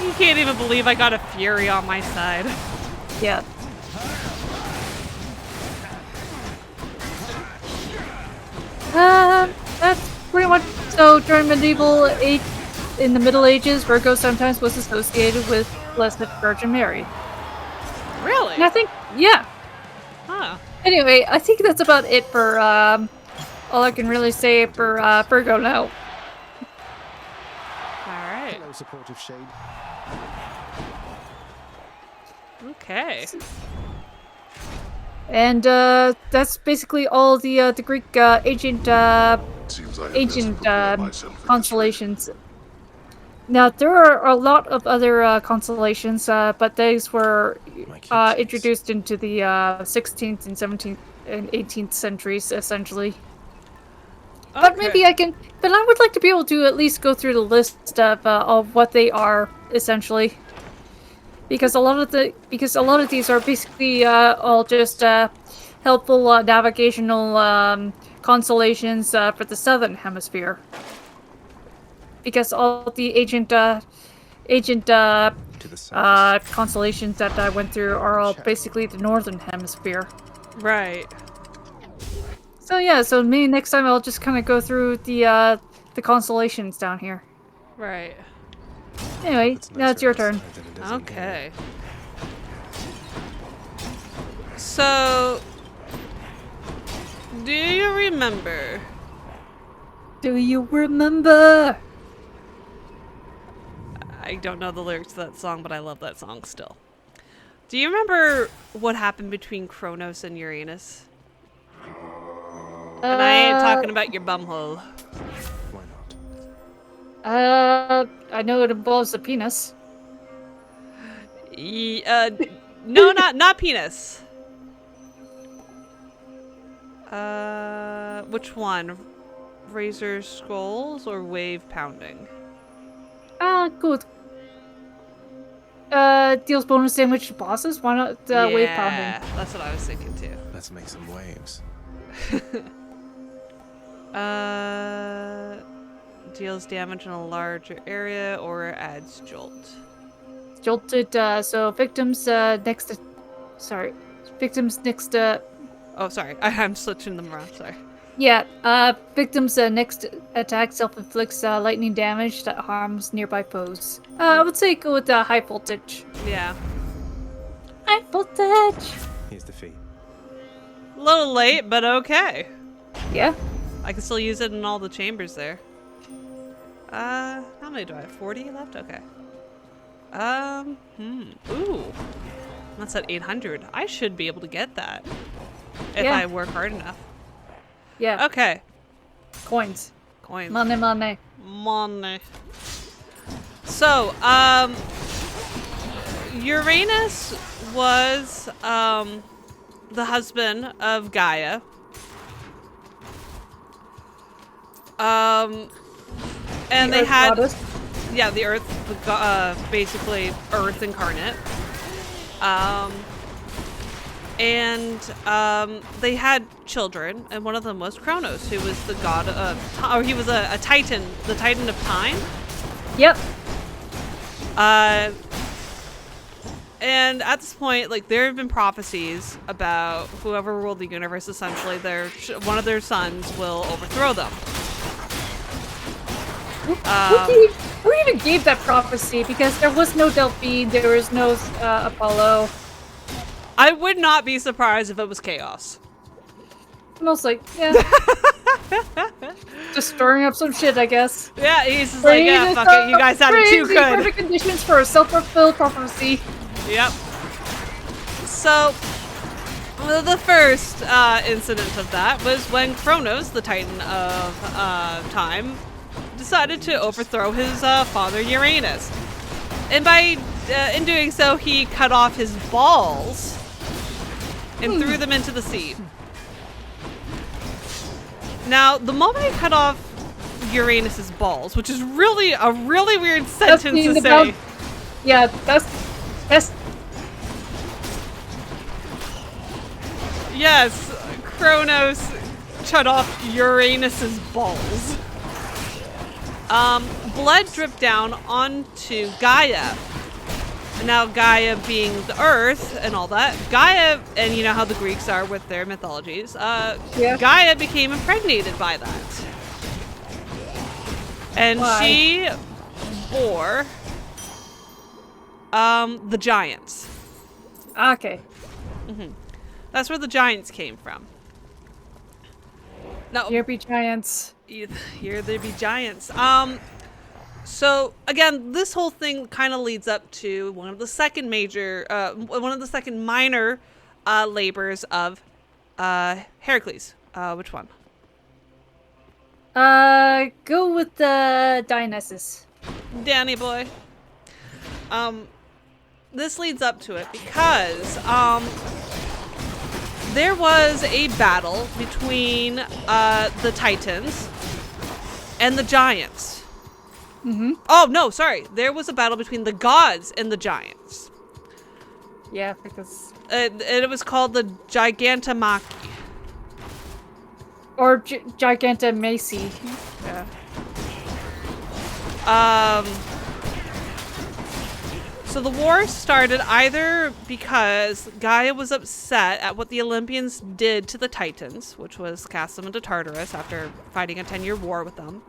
You can't even believe I got a Fury on my side. Yeah. That's pretty much so. During medieval age, in the Middle Ages, Virgo sometimes was associated with Blessed Virgin Mary. Really? And I think, yeah. Huh. Anyway, I think that's about it for all I can really say for Virgo now. Alright. Hello, supportive shade. Okay. And that's basically all the Greek ancient constellations. Now there are a lot of other constellations, but these were introduced into the 16th and 17th and 18th centuries, essentially. But maybe I can. But I would like to be able to at least go through the list of what they are, essentially. Because a lot of these are basically all just helpful navigational constellations for the southern hemisphere. Because all the ancient constellations that I went through are all basically the northern hemisphere. Right. So yeah, so maybe next time I'll just kind of go through the constellations down here. Right. Anyway, now it's your turn. Okay. So, do you remember? Do you remember? I don't know the lyrics to that song, but I love that song still. Do you remember what happened between Kronos and Uranus? And I ain't talking about your bumhole. Why not? I know it involves a penis. No, not penis. Which one? Razor skulls or wave pounding? Good. Deals bonus damage to bosses. Why not wave pounding? Yeah, that's what I was thinking too. Let's make some waves. Deals damage in a larger area or adds jolt. Jolted, so victims next to... Sorry. Victims next to... Oh, sorry. I'm switching them around, sorry. Yeah, victims next attack self-inflicts lightning damage that harms nearby foes. I would say go with high voltage. Yeah. High voltage! Here's the fee. A little late, but okay. Yeah? I can still use it in all the chambers there. How many do I have? 40 left? Okay. Ooh. That's at 800. I should be able to get that. If I work hard enough. Yeah. Okay. Coins. Coins. Money, money. Money. So, Uranus was, the husband of Gaia. And they had... Goddess. Yeah, the Earth, basically Earth incarnate. They had children, and one of them was Kronos, who was the god of time, or he was a titan, the titan of time. Yep. And at this point, like, there have been prophecies about whoever ruled the universe, essentially, one of their sons will overthrow them. Who even gave that prophecy? Because there was no Delphine, there was no Apollo. I would not be surprised if it was Chaos. Most like, yeah. Just stirring up some shit, I guess. Yeah, he's just like, yeah, fuck it, you guys had it too good. Perfect conditions for a self-fulfilled prophecy. Yep. So, the first incident of that was when Kronos, the Titan of time, decided to overthrow his father Uranus. And in doing so, he cut off his balls and threw them into the sea. Now, the moment he cut off Uranus's balls, which is really a really weird sentence to say. Yeah, that's... Yes, Kronos cut off Uranus's balls. Blood dripped down onto Gaia. Now, Gaia being the Earth and all that, Gaia, and you know how the Greeks are with their mythologies, Gaia became impregnated by that. And she bore the giants. Okay. That's where the giants came from. Now, Here be giants. here there be giants. So again, this whole thing kind of leads up to one of the second minor labors of Heracles. Which one? Go with the Dionysus. Danny boy. This leads up to it because there was a battle between the Titans and the giants. Oh no, sorry. There was a battle between the gods and the giants. Yeah, because It was called the Gigantomachy. or Gigantamacy. Yeah. So the war started either because Gaia was upset at what the Olympians did to the Titans, which was cast them into Tartarus after fighting a 10-year war with them.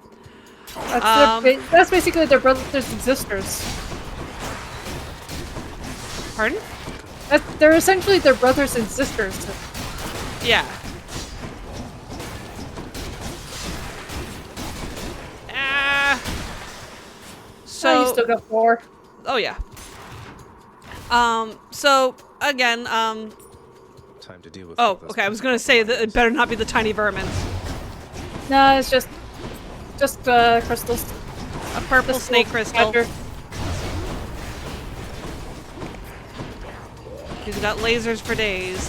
That's basically their brothers and sisters. Pardon? They're essentially their brothers and sisters. Yeah. So you still got 4. Oh yeah. So again, Time to deal with. oh, okay. I was gonna say that it better not be the tiny vermin. No, it's just crystals. A purple snake crystal. He's got lasers for days.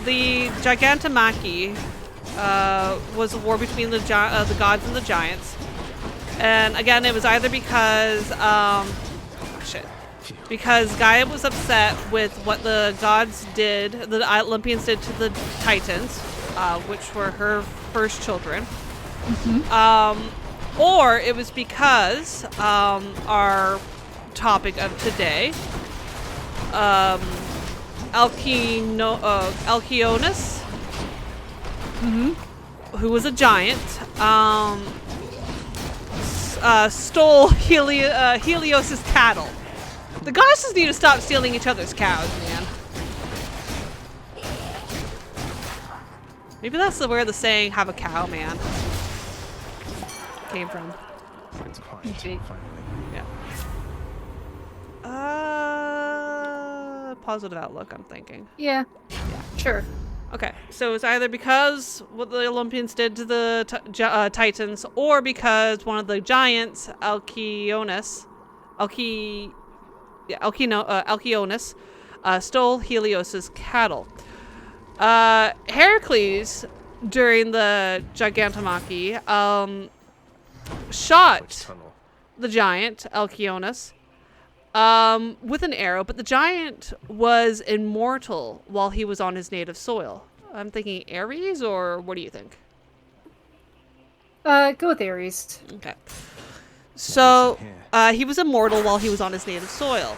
The Gigantomachy was a war between the gods and the giants, and again, it was either because because Gaia was upset with what the gods did, the Olympians did to the Titans, which were her first children, or it was because our topic of today. Alcyonus, who was a giant, stole Helios's cattle. The goddesses need to stop stealing each other's cows, man. Maybe that's where the saying "have a cow, man" came from. It's quiet, finally. Yeah. Positive outlook, I'm thinking. Yeah. Sure. Okay, so it's either because what the Olympians did to the Titans, or because one of the giants, Alcyonus, stole Helios's cattle. Heracles, during the Gigantomachy, shot the giant, Alcyonus, with an arrow, but the giant was immortal while he was on his native soil. I'm thinking Ares, or what do you think? Go with Ares. Okay. So, he was immortal while he was on his native soil.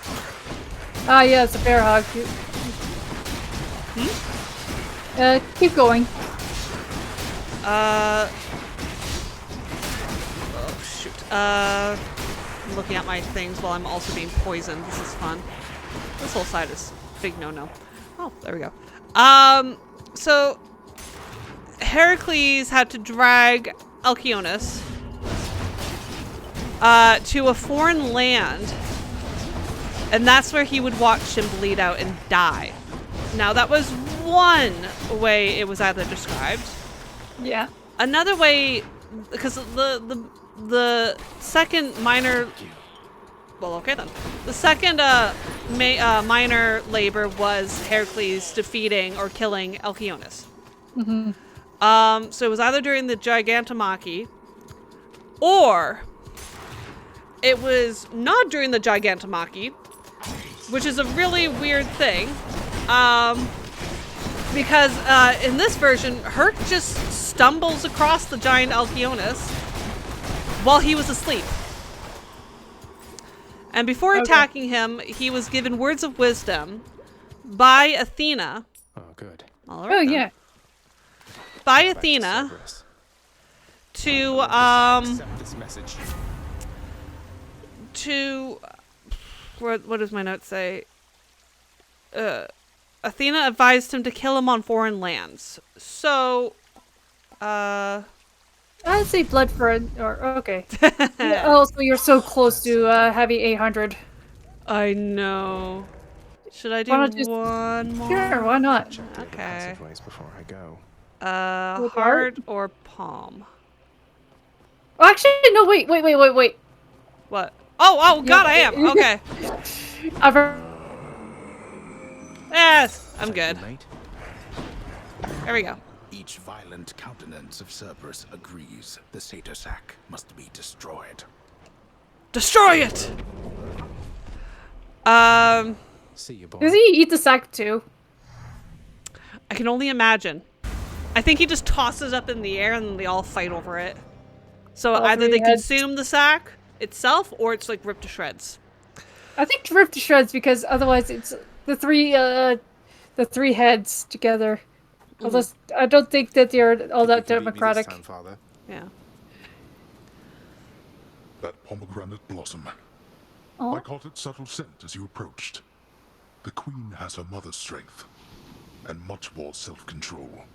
Ah, yeah, it's a bear hog. Keep going. Oh, shoot. I'm looking at my things while I'm also being poisoned. This is fun. This whole side is big no-no. Oh, there we go. So Heracles had to drag Alcyonus to a foreign land, and that's where he would watch him bleed out and die. Now, that was one way it was either described. Yeah. Another way, because the second minor... Well, okay then. The second minor labor was Heracles defeating or killing Alcyonus. So it was either during the Gigantomachy, or it was not during the Gigantomachy, which is a really weird thing. Because in this version, Herc just stumbles across the giant Alcyonus while he was asleep. And before attacking him, he was given words of wisdom by Athena. Oh, good. All right, yeah. by Athena, to Accept this message. what does my note say? Athena advised him to kill him on foreign lands. So, I'd say blood friend, or okay. Yeah, also, you're so close to heavy 800. I know. Should I do Why not just- one more? Sure, why not? Check the Okay. passageways before I go. With Heart or palm? Oh, actually, no, wait. What? Oh, God, I am. Okay. I've heard- Yes, I'm good. Mate, There we go. each violent countenance of Cerberus agrees the satyr sack must be destroyed. Destroy it! See you, boy. Does he eat the sack too? I can only imagine. I think he just tosses up in the air and then they all fight over it. So All either three they heads. consume the sack itself or it's like ripped to shreds. I think ripped to shreds because otherwise it's the three heads together. Unless I don't think that they're all that You beat me this democratic. time, Father. Yeah. That pomegranate blossom. Oh. I caught its subtle scent as you approached. The queen has her mother's strength, and much more self-control.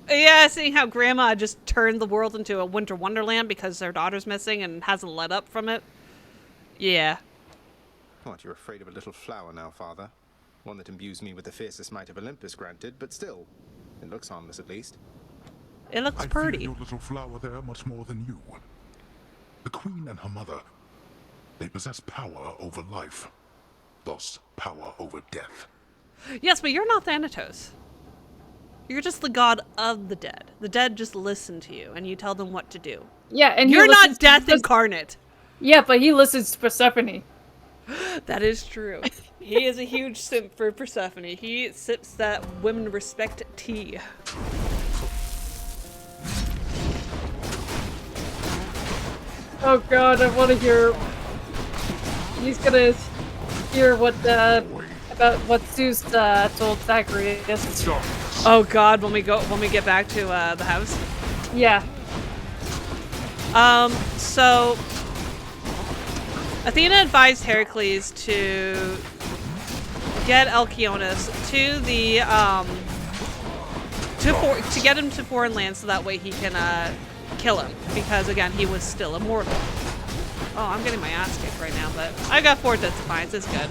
Yeah, seeing how Grandma just turned the world into a winter wonderland because their daughter's missing and hasn't let up from it. Yeah. What, you're afraid of a little flower now, Father? One that imbues me with the fiercest might of Olympus, granted, but still. It looks harmless, at least. It looks I pretty. fear your little flower there much more than you. The queen and her mother, they possess power over life, thus power over death. Yes, but you're not Thanatos. You're just the god of the dead. The dead just listen to you and you tell them what to do. Yeah, and he you're not listens death to- incarnate. Yeah, but he listens to Persephone. That is true. He is a huge simp for Persephone. He sips that women respect tea. Oh god, I want to hear. He's gonna hear what about what Zeus told Zagreus. Oh god, when we get back to the house. Yeah. So Athena advised Heracles to get Alkyoneus to the to get him to foreign lands so that way he can kill him, because again he was still immortal. Oh, I'm getting my ass kicked right now, but I got 4 death defiance. It's good.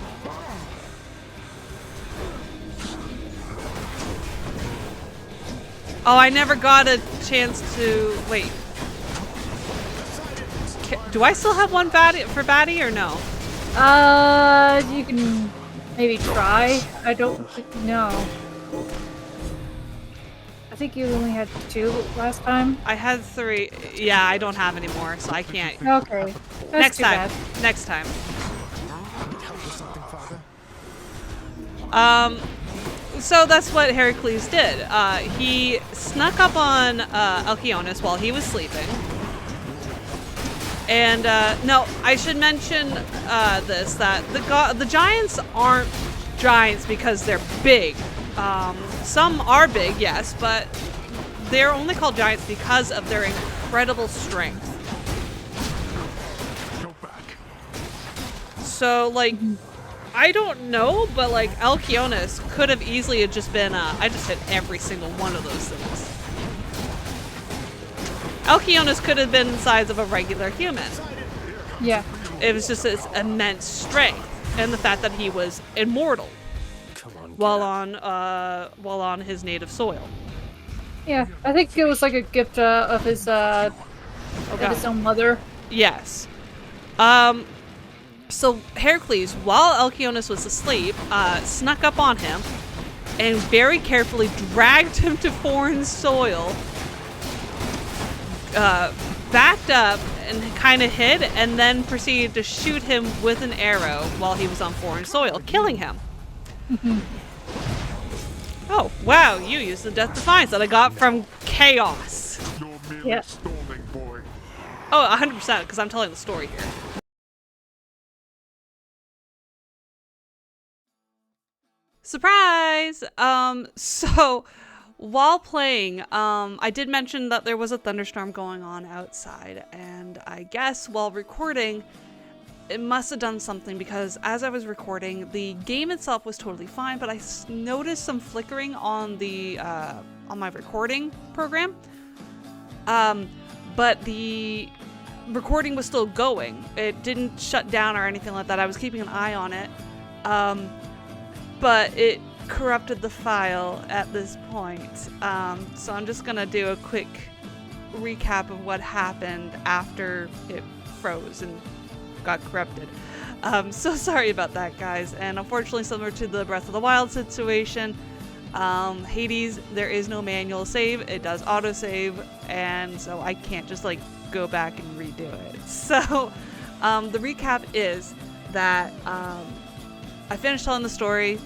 Oh, I never got a chance to wait. Do I still have one baddie for baddie or no? You can maybe try. I don't know. I think you only had 2 last time. I had 3. Yeah, I don't have any more, so I can't. Okay. That's Next too time. bad. Next time. Help with something, Father? So that's what Heracles did. He snuck up on Alkyoneus while he was sleeping. And no, I should mention this, that the giants aren't giants because they're big. Some are big, yes, but they're only called giants because of their incredible strength. Go back. So, like, I don't know, but like Alkyoneus could have easily have just been I just hit every single one of those things. Alkyoneus could have been the size of a regular human. Yeah. It was just his immense strength and the fact that he was immortal Come on, while on his native soil. Yeah. I think it was like a gift of his of his own mother. Yes. So Heracles, while Alkyoneus was asleep, snuck up on him and very carefully dragged him to foreign soil, backed up and kind of hid, and then proceeded to shoot him with an arrow while he was on foreign soil, killing him. Oh, wow, you used the Death Defiance that I got from Chaos. You're merely Yeah. stalling, boy. Oh, 100%, because I'm telling the story here. Surprise! So while playing, I did mention that there was a thunderstorm going on outside, and I guess while recording, it must have done something, because as I was recording, the game itself was totally fine, but I noticed some flickering on the on my recording program. But the recording was still going. It didn't shut down or anything like that. I was keeping an eye on it. But it corrupted the file at this point. So I'm just gonna do a quick recap of what happened after it froze and got corrupted. So sorry about that, guys. And unfortunately, similar to the Breath of the Wild situation, Hades, there is no manual save. It does autosave, and so I can't just like go back and redo it. So the recap is that I finished telling the story.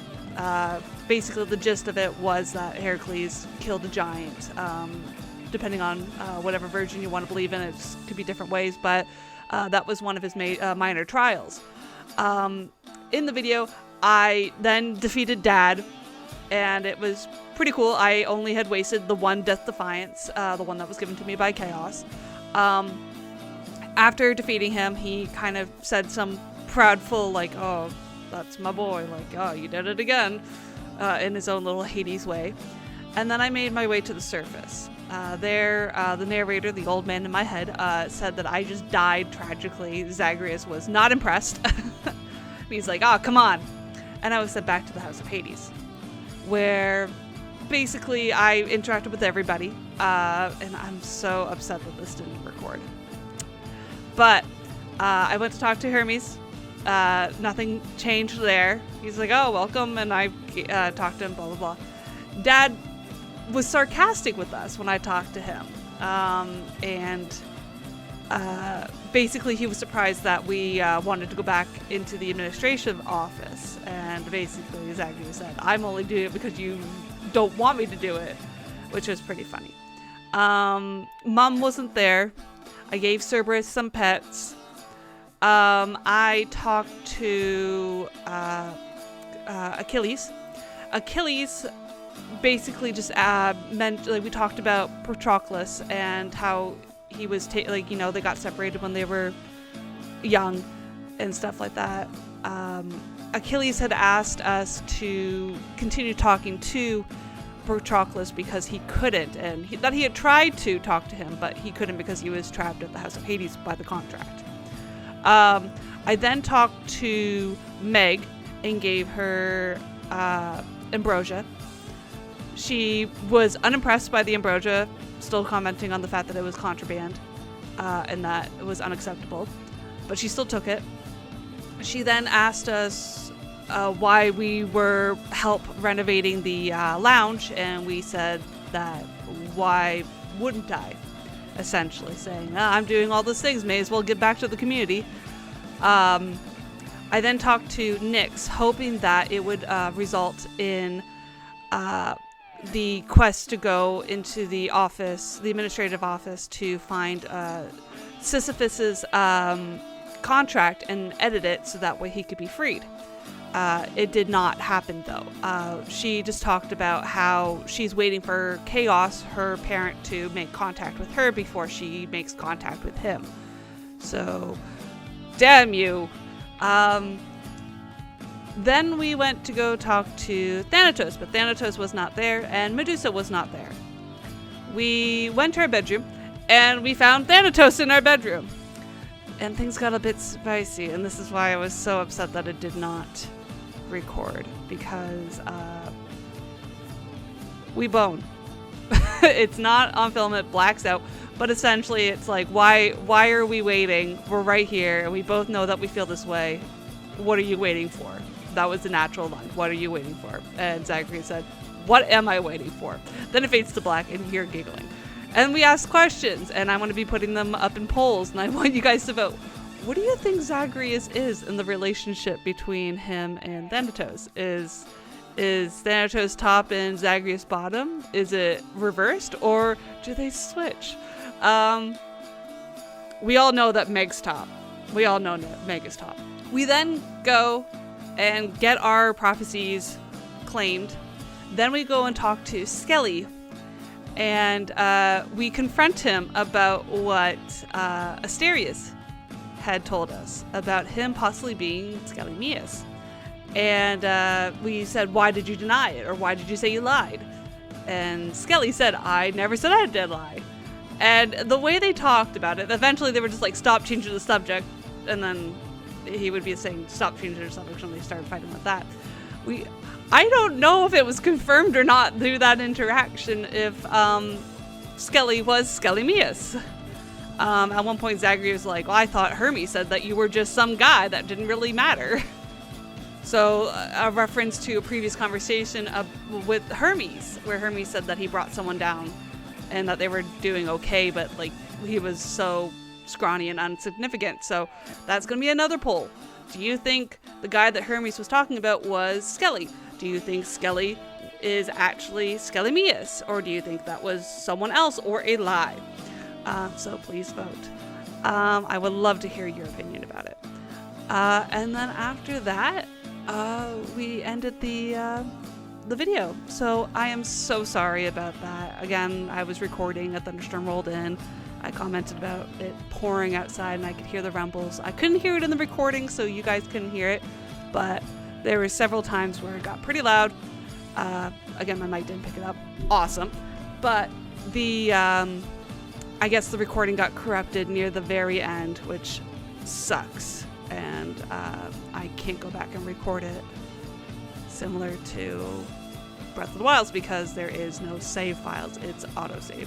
Basically, the gist of it was that Heracles killed a giant. Depending on whatever version you want to believe in, it could be different ways, but that was one of his minor trials. In the video, I then defeated Dad, and it was pretty cool. I only had wasted the one Death Defiance, the one that was given to me by Chaos. After defeating him, he kind of said some proudful, like, oh, that's my boy, like, oh, you did it again, in his own little Hades way. And then I made my way to the surface. The narrator, the old man in my head, said that I just died tragically. Zagreus was not impressed. He's like, oh, come on. And I was sent back to the House of Hades, where basically I interacted with everybody. And I'm so upset that this didn't record. But I went to talk to Hermes. Nothing changed there. He's like, oh, welcome. And I talked to him, blah, blah, blah. Dad was sarcastic with us when I talked to him. Basically he was surprised that we wanted to go back into the administrative office. And basically Zagreus said, I'm only doing it because you don't want me to do it, which was pretty funny. Mom wasn't there. I gave Cerberus some pets. I talked to Achilles. Achilles basically just meant, like, we talked about Patroclus and how he was they got separated when they were young and stuff like that. Achilles had asked us to continue talking to Patroclus because he couldn't, and that he had tried to talk to him, but he couldn't because he was trapped at the House of Hades by the contract. I then talked to Meg and gave her ambrosia. She was unimpressed by the ambrosia, still commenting on the fact that it was contraband and that it was unacceptable, but she still took it. She then asked us why we were help renovating the lounge, and we said that why wouldn't I? Essentially saying, I'm doing all those things, may as well give back to the community. I then talked to Nyx, hoping that it would result in the quest to go into the office, the administrative office, to find Sisyphus's contract and edit it so that way he could be freed. It did not happen, though. She just talked about how she's waiting for Chaos, her parent, to make contact with her before she makes contact with him. So, damn you. Then we went to go talk to Thanatos, but Thanatos was not there, and Medusa was not there. We went to our bedroom, and we found Thanatos in our bedroom. And things got a bit spicy, and this is why I was so upset that it did not record, because we bone. It's not on film, it blacks out, but essentially it's like, why are we waiting? We're right here, and we both know that we feel this way. What are you waiting for? That was the natural line. What are you waiting for? And Zagreus said, what am I waiting for? Then it fades to black, and you hear giggling. And we ask questions, and I want to be putting them up in polls, and I want you guys to vote. What do you think Zagreus is in the relationship between him and Thanatos? Is Thanatos top and Zagreus bottom? Is it reversed, or do they switch? We all know that Meg's top. We all know that Meg is top. We then go and get our prophecies claimed. Then we go and talk to Skelly, And we confront him about what Asterius had told us about him possibly being Skelemius. And we said, why did you deny it? Or why did you say you lied? And Skelly said, I never said I did lie. And the way they talked about it, eventually they were just like, stop changing the subject. And then he would be saying, stop changing the subject, and they started fighting with that. I don't know if it was confirmed or not through that interaction if Skelly was Skelemius. At one point, Zagreus was like, well, I thought Hermes said that you were just some guy that didn't really matter. So a reference to a previous conversation with Hermes, where Hermes said that he brought someone down and that they were doing okay, but like he was so scrawny and insignificant. So that's going to be another poll. Do you think the guy that Hermes was talking about was Skelly? Do you think Skelly is actually Skelemius? Or do you think that was someone else or a lie? So please vote. I would love to hear your opinion about it. And then after that, we ended the video. So I am so sorry about that. Again, I was recording, a thunderstorm rolled in. I commented about it pouring outside and I could hear the rumbles. I couldn't hear it in the recording, so you guys couldn't hear it, but there were several times where it got pretty loud. Again, my mic didn't pick it up. Awesome. But the, I guess the recording got corrupted near the very end, which sucks. And I can't go back and record it similar to Breath of the Wild because there is no save files. It's autosave.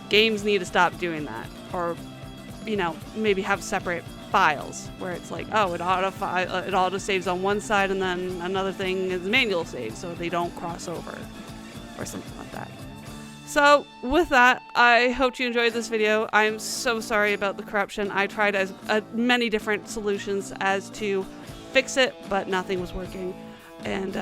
Games need to stop doing that, or, you know, maybe have separate files where it's like, oh, it auto saves on one side and then another thing is manual save, so they don't cross over, or something like that. So with that, I hope you enjoyed this video. I'm so sorry about the corruption. I tried as many different solutions as to fix it, but nothing was working. And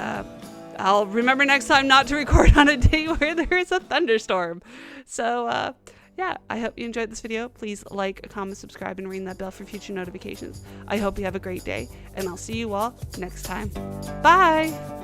I'll remember next time not to record on a day where there is a thunderstorm. So yeah, I hope you enjoyed this video. Please like, comment, subscribe, and ring that bell for future notifications. I hope you have a great day, and I'll see you all next time. Bye!